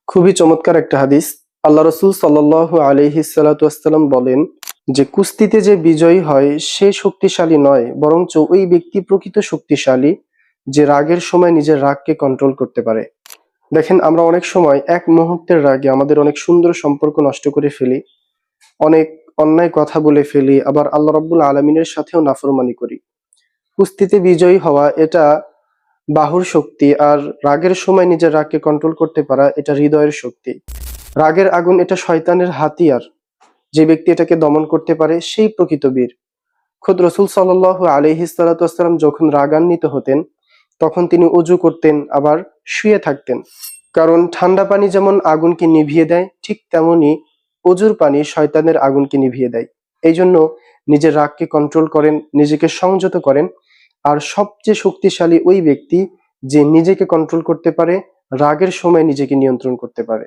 খুবই চমৎকার একটা হাদিস। আল্লাহ রসুল সাল্লাল্লাহু আলাইহি সাল্লাতু ওয়াসসালাম বলেন যে কুস্তিতে যে বিজয়ী হয় সে শক্তিশালী নয়, বরঞ্চ ওই ব্যক্তি প্রকৃত শক্তিশালী যে রাগের সময় নিজের রাগকে কন্ট্রোল করতে পারে। দেখেন, আমরা অনেক সময় এক মুহূর্তের রাগে আমাদের অনেক সুন্দর সম্পর্ক নষ্ট করে ফেলি, অনেক অন্যায় কথা বলে ফেলি, আবার আল্লাহ রাব্বুল আলামিনের সাথেও নাফরমানি করি। কুস্তিতে বিজয়ী হওয়া এটা বাহুর শক্তি, আর রাগের সময় নিজের রাগকে কন্ট্রোল করতে পারা এটা হৃদয়ের শক্তি। রাগের আগুন এটা শয়তানের হাতিয়ার। যে ব্যক্তি এটাকে দমন করতে পারে সেই প্রকৃত বীর। খোদ রসুল সাল্লাল্লাহু আলাইহি সাল্লাতু ওয়াসসালাম যখন রাগান্বিত হতেন তখন তিনি অজু করতেন, আবার শুয়ে থাকতেন। কারণ ঠান্ডা পানি যেমন আগুনকে নিভিয়ে দেয়, ঠিক তেমনি অজুর পানি শয়তানের আগুনকে নিভিয়ে দেয়। এই জন্য নিজের রাগকে কন্ট্রোল করেন, নিজেকে সংযত করেন। আর সবচেয়ে শক্তিশালী ওই ব্যক্তি যে নিজেকে কন্ট্রোল করতে পারে, রাগের সময় নিজেকে নিয়ন্ত্রণ করতে পারে।